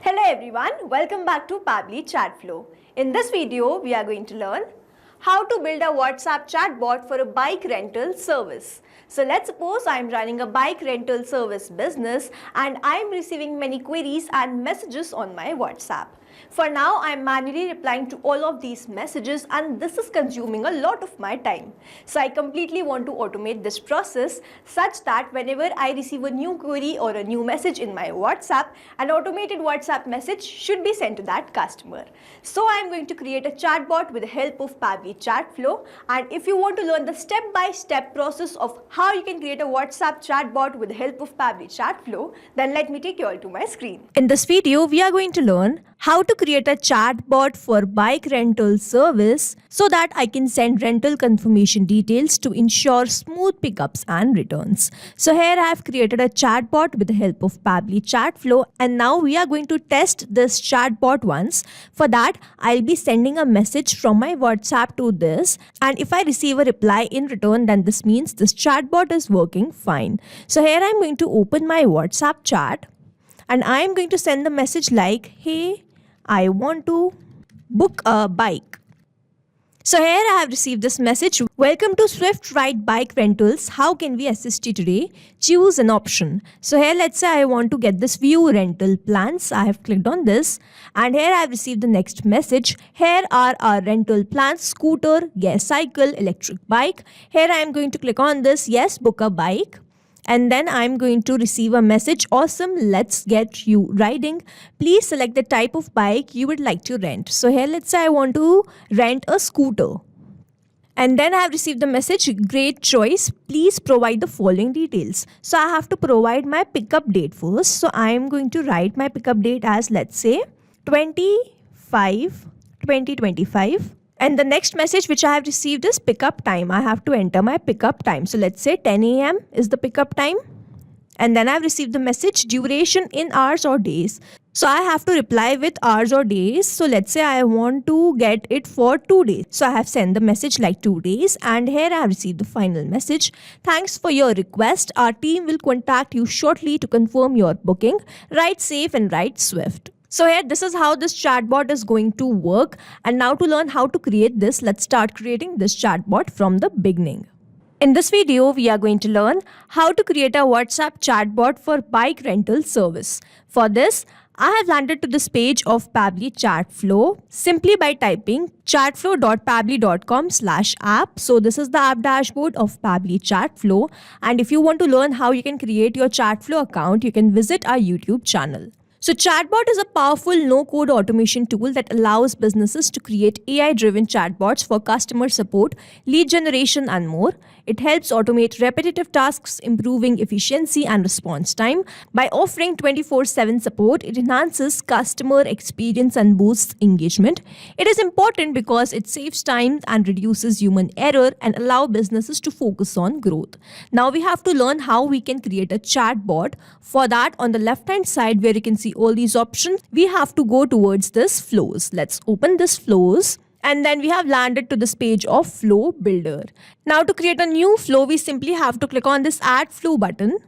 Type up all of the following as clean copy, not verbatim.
Hello everyone, welcome back to Pabbly Chatflow. In this video, we are going to learn how to build a WhatsApp chatbot for a bike rental service. So let's suppose I am running a bike rental service business and I am receiving many queries and messages on my WhatsApp. For now, I am manually replying to all of these messages and this is consuming a lot of my time. So I completely want to automate this process such that whenever I receive a new query or a new message in my WhatsApp, an automated WhatsApp message should be sent to that customer. So I am going to create a chatbot with the help of Pabbly Chatflow, and if you want to learn the step-by-step process of how you can create a WhatsApp chatbot with the help of Pabbly Chatflow, then let me take you all to my screen. In this video, we are going to learn how to create a chatbot for bike rental service so that I can send rental confirmation details to ensure smooth pickups and returns. So here I have created a chatbot with the help of Pabbly Chatflow, and now we are going to test this chatbot once. For that, I'll be sending a message from my WhatsApp to this, and if I receive a reply in return, then this means this chatbot is working fine. So here I'm going to open my WhatsApp chat and I am going to send the message like, hey, I want to book a bike. So here I have received this message. Welcome to Swift Ride Bike Rentals. How can we assist you today? Choose an option. So here let's say I want to get this view rental plans. I have clicked on this and here I have received the next message. Here are our rental plans: scooter, gas cycle, electric bike. Here I am going to click on this, yes, book a bike. And then I'm going to receive a message, awesome, let's get you riding. Please select the type of bike you would like to rent. So here let's say I want to rent a scooter. And then I have received the message, great choice, please provide the following details. So I have to provide my pickup date first. So I am going to write my pickup date as, let's say, 25/2025. And the next message which I have received is pickup time. I have to enter my pickup time. So let's say 10 a.m. is the pickup time. And then I've received the message, duration in hours or days. So I have to reply with hours or days. So let's say I want to get it for 2 days. So I have sent the message like 2 days. And here I have received the final message. Thanks for your request. Our team will contact you shortly to confirm your booking. Ride safe and ride swift. So here, this is how this chatbot is going to work. And now to learn how to create this, let's start creating this chatbot from the beginning. In this video, we are going to learn how to create a WhatsApp chatbot for bike rental service. For this, I have landed to this page of Pabbly Chatflow simply by typing chatflow.pabbly.com/app. So this is the app dashboard of Pabbly Chatflow. And if you want to learn how you can create your Chatflow account, you can visit our YouTube channel. So Chatbot is a powerful no-code automation tool that allows businesses to create AI-driven chatbots for customer support, lead generation, and more. It helps automate repetitive tasks, improving efficiency and response time. By offering 24/7 support, it enhances customer experience and boosts engagement. It is important because it saves time and reduces human error and allow businesses to focus on growth. Now we have to learn how we can create a chatbot. For that, on the left-hand side where you can see all these options, we have to go towards this flows. Let's open this flows. And then we have landed to this page of Flow Builder. Now to create a new flow, we simply have to click on this Add Flow button.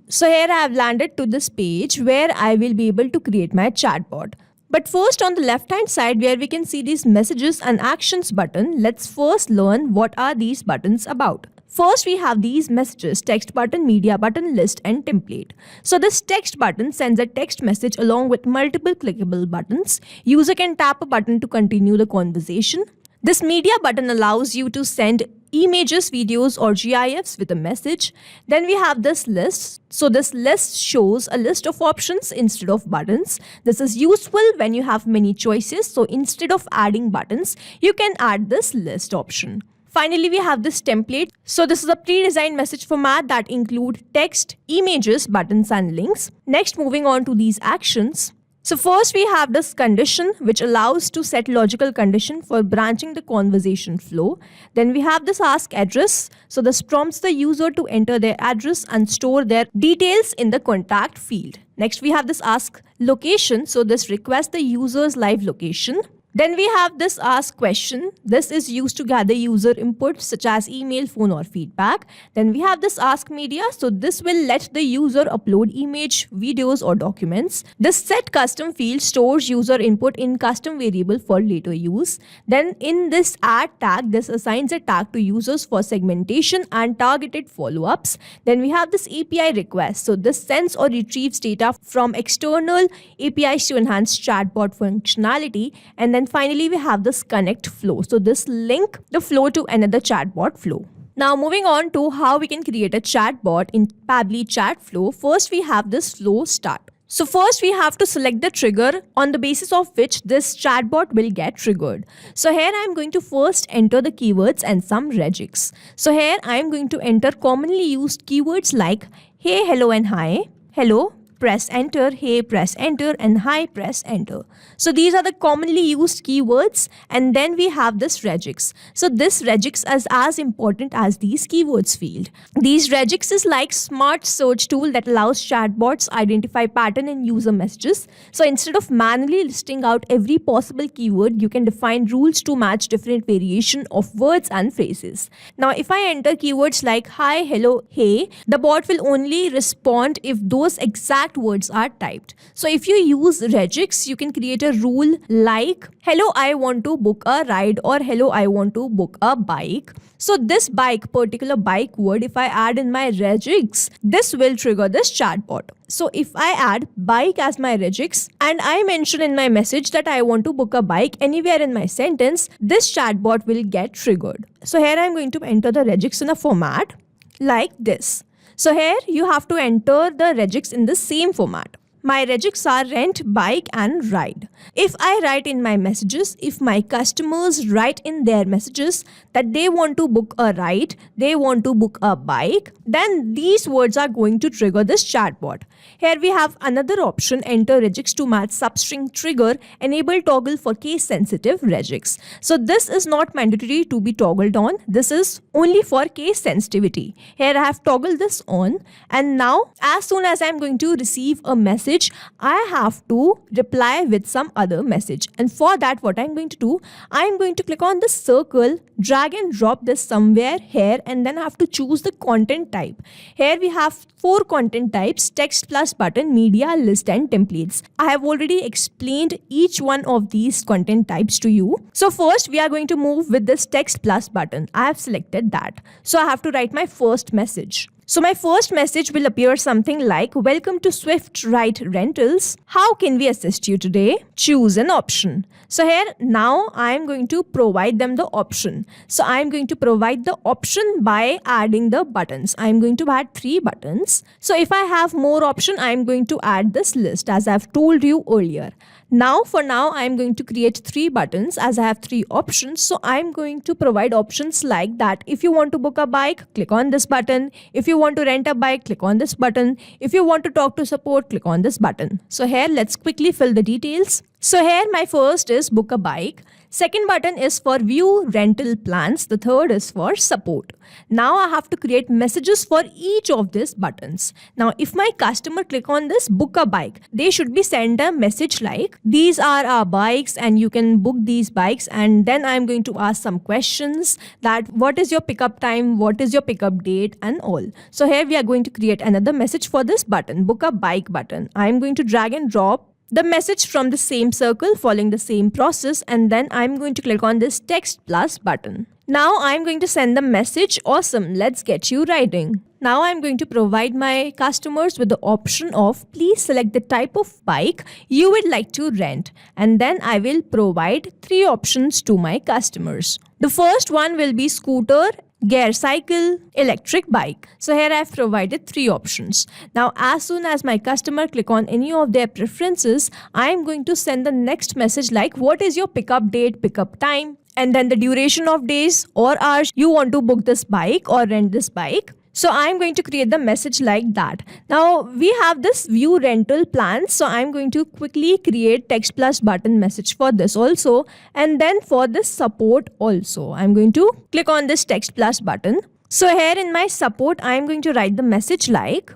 So here I have landed to this page where I will be able to create my chatbot. But first, on the left hand side where we can see these messages and actions button, let's first learn what are these buttons about. First, we have these messages: text button, media button, list, and template. So this text button sends a text message along with multiple clickable buttons. User can tap a button to continue the conversation. This media button allows you to send images, videos, or GIFs with a message. Then we have this list. So this list shows a list of options instead of buttons. This is useful when you have many choices. So instead of adding buttons, you can add this list option. Finally, we have this template. So this is a pre-designed message format that include text, images, buttons, and links. Next, moving on to these actions. So first we have this condition which allows to set logical condition for branching the conversation flow. Then we have this ask address. So this prompts the user to enter their address and store their details in the contact field. Next we have this ask location. So this requests the user's live location. Then we have this ask question. This is used to gather user input such as email, phone or feedback. Then we have this ask media. So this will let the user upload image, videos or documents. This set custom field stores user input in custom variable for later use. Then in this add tag, this assigns a tag to users for segmentation and targeted follow-ups. Then we have this API request. So this sends or retrieves data from external APIs to enhance chatbot functionality. And then finally, we have this connect flow. So this link the flow to another chatbot flow. Now moving on to how we can create a chatbot in Pabbly chat flow. First, we have this flow start. So first we have to select the trigger on the basis of which this chatbot will get triggered. So here I am going to first enter the keywords and some regex. So here I am going to enter commonly used keywords like hey, hello and hi, hello, press enter, hey, press enter, and hi, press enter. So these are the commonly used keywords, and then we have this regex. So this regex is as important as these keywords field. These regex is like smart search tool that allows chatbots identify pattern in user messages. So instead of manually listing out every possible keyword, you can define rules to match different variation of words and phrases. Now if I enter keywords like hi, hello, hey, the bot will only respond if those exact words are typed. So if you use regex, you can create a rule like hello, I want to book a ride, or hello, I want to book a bike. So this bike, particular bike word, if I add in my regex, this will trigger this chatbot. So if I add bike as my regex and I mention in my message that I want to book a bike anywhere in my sentence, this chatbot will get triggered. So here I'm going to enter the regex in a format like this. So here you have to enter the regex in the same format. My regex are rent, bike and ride. If I write in my messages, if my customers write in their messages that they want to book a ride, they want to book a bike, then these words are going to trigger this chatbot. Here we have another option, enter regex to match substring trigger, enable toggle for case sensitive regex. So this is not mandatory to be toggled on. This is only for case sensitivity. Here I have toggled this on, and now as soon as I am going to receive a message, I have to reply with some other message. And for that, what I'm going to do, I'm going to click on the circle, drag and drop this somewhere here, and then I have to choose the content type. Here we have 4 content types: text plus button, media, list and templates. I have already explained each one of these content types to you. So first we are going to move with this text plus button. I have selected that. So I have to write my first message. So my first message will appear something like, welcome to Swift Ride Rentals. How can we assist you today? Choose an option. So here now I am going to provide them the option. So I am going to provide the option by adding the buttons. I am going to add 3 buttons. So if I have more option, I am going to add this list as I have told you earlier. Now for now I am going to create 3 buttons as I have 3 options. So I am going to provide options like that. If you want to book a bike, click on this button. If you want to rent a bike, click on this button. If you want to talk to support, click on this button. So here let's quickly fill the details. So here my first is book a bike. Second button is for view rental plans. The third is for support. Now I have to create messages for each of these buttons. Now if my customer click on this book a bike, they should be sent a message like these are our bikes and you can book these bikes, and then I'm going to ask some questions that what is your pickup time, what is your pickup date and all. So here we are going to create another message for this button, book a bike button. I'm going to drag and drop the message from the same circle following the same process, and then I'm going to click on this text plus button. Now I'm going to send the message, awesome, let's get you riding. Now I'm going to provide my customers with the option of please select the type of bike you would like to rent, and then I will provide 3 options to my customers. The first one will be scooter, gear cycle, electric bike. So here I have provided 3 options. Now as soon as my customer click on any of their preferences, I am going to send the next message like what is your pickup date, pickup time, and then the duration of days or hours you want to book this bike or rent this bike. So I'm going to create the message like that. Now we have this view rental plans. So I'm going to quickly create text plus button message for this also. And then for this support also, I'm going to click on this text plus button. So here in my support, I'm going to write the message like,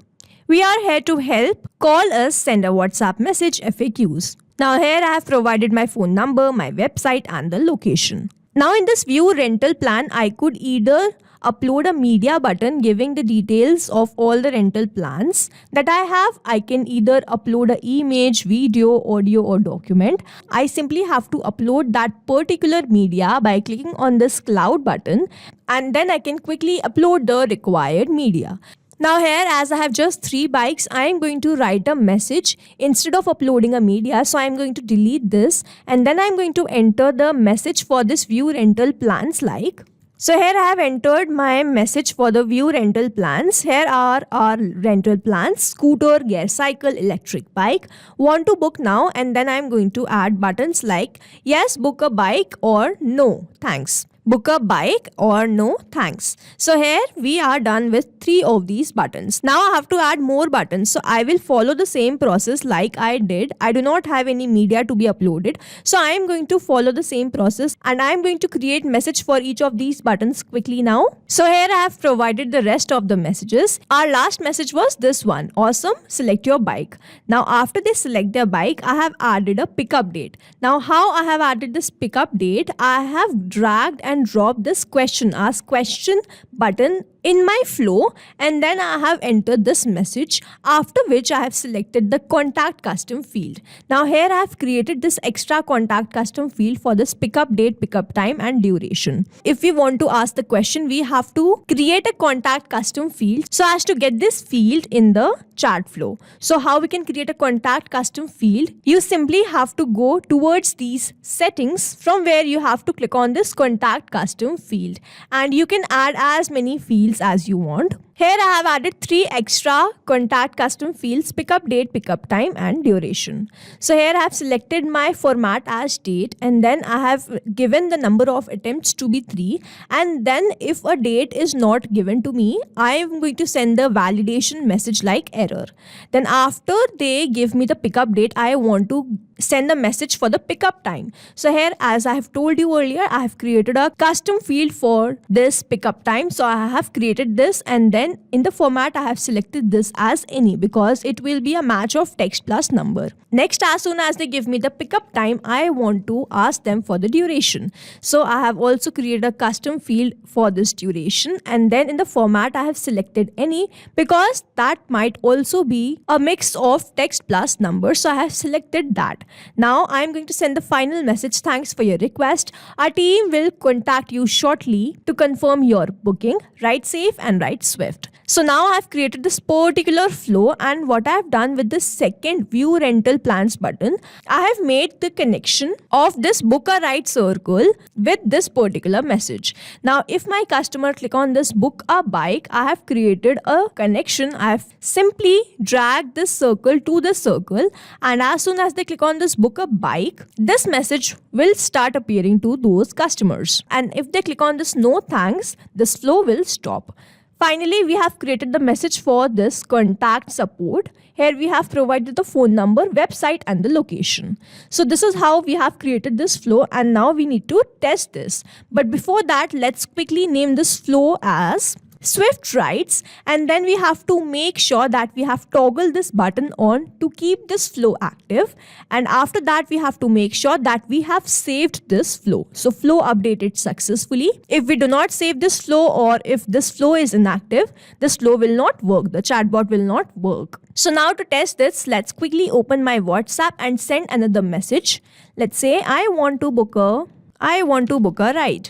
We are here to help. Call us, send a WhatsApp message, FAQs. Now here I have provided my phone number, my website and the location. Now in this view rental plan, I could either upload a media button giving the details of all the rental plans that I have. I can either upload an image, video, audio or document. I simply have to upload that particular media by clicking on this cloud button, and then I can quickly upload the required media. Now here, as I have just 3 bikes, I am going to write a message instead of uploading a media. So I am going to delete this, and then I am going to enter the message for this view rental plans like. So here I have entered my message for the view rental plans. Here are our rental plans: scooter, gear cycle, electric bike. Want to book now, and then I am going to add buttons like yes, book a bike, or no, thanks. Book a bike or no thanks. So here we are done with 3 of these buttons. Now I have to add more buttons. So I will follow the same process like I did. I do not have any media to be uploaded. So I am going to follow the same process, and I am going to create message for each of these buttons quickly now. So here I have provided the rest of the messages. Our last message was this one: awesome, select your bike. Now after they select their bike, I have added a pickup date. Now how I have added this pickup date? I have dragged and drop this question, ask question button in my flow, and then I have entered this message, after which I have selected the contact custom field. Now here I have created this extra contact custom field for this pickup date, pickup time and duration. If we want to ask the question, we have to create a contact custom field so as to get this field in the chat flow. So how we can create a contact custom field? You simply have to go towards these settings, from where you have to click on this contact custom field, and you can add as many fields as you want. Here I have added 3 extra contact custom fields: pickup date, pickup time and duration. So here I have selected my format as date, and then I have given the number of attempts to be 3, and then if a date is not given to me, I am going to send the validation message like error. Then after they give me the pickup date, I want to send a message for the pickup time. So here, as I have told you earlier, I have created a custom field for this pickup time. So I have created this, and then in the format I have selected this as any, because it will be a match of text plus number. Next, as soon as they give me the pickup time, I want to ask them for the duration. So I have also created a custom field for this duration, and then in the format I have selected any, because that might also be a mix of text plus number. So I have selected that. Now I am going to send the final message: thanks for your request. Our team will contact you shortly to confirm your booking. Ride safe and ride swift. So now I have created this particular flow, and what I have done with the second view rental plans button, I have made the connection of this book a ride circle with this particular message. Now if my customer click on this book a bike, I have created a connection. I have simply dragged this circle to the circle, and as soon as they click on this book a bike, this message will start appearing to those customers, and if they click on this no thanks, this flow will stop. Finally, we have created the message for this contact support. Here we have provided the phone number, website and the location. So this is how we have created this flow, and now we need to test this. But before that, let's quickly name this flow as Swift Rides, and then we have to make sure that we have toggled this button on to keep this flow active, and after that we have to make sure that we have saved this flow. So flow updated successfully. If we do not save this flow, or if this flow is inactive, this flow will not work, the chatbot will not work. So now to test this, let's quickly open my WhatsApp and send another message. Let's say I want to book a ride.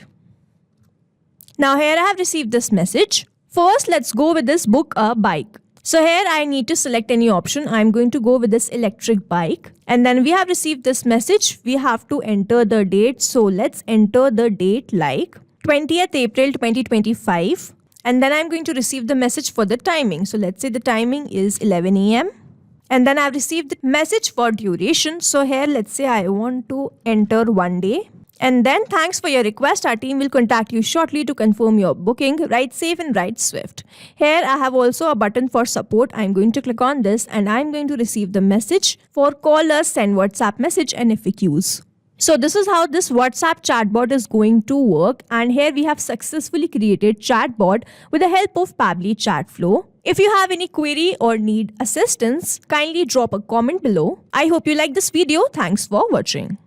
Now here I have received this message. First, let's go with this book a bike. So here I need to select any option. I'm going to go with this electric bike. And then we have received this message. We have to enter the date. So let's enter the date like 20th April 2025. And then I'm going to receive the message for the timing. So let's say the timing is 11 a.m. And then I've received the message for duration. So here, let's say I want to enter 1 day. And then thanks for your request. Our team will contact you shortly to confirm your booking. Ride safe and ride swift. Here I have also a button for support. I'm going to click on this, and I'm going to receive the message for call us, send WhatsApp message and FAQs. So this is how this WhatsApp chatbot is going to work, and here we have successfully created chatbot with the help of Pabbly Chatflow. If you have any query or need assistance, kindly drop a comment below. I hope you like this video. Thanks for watching.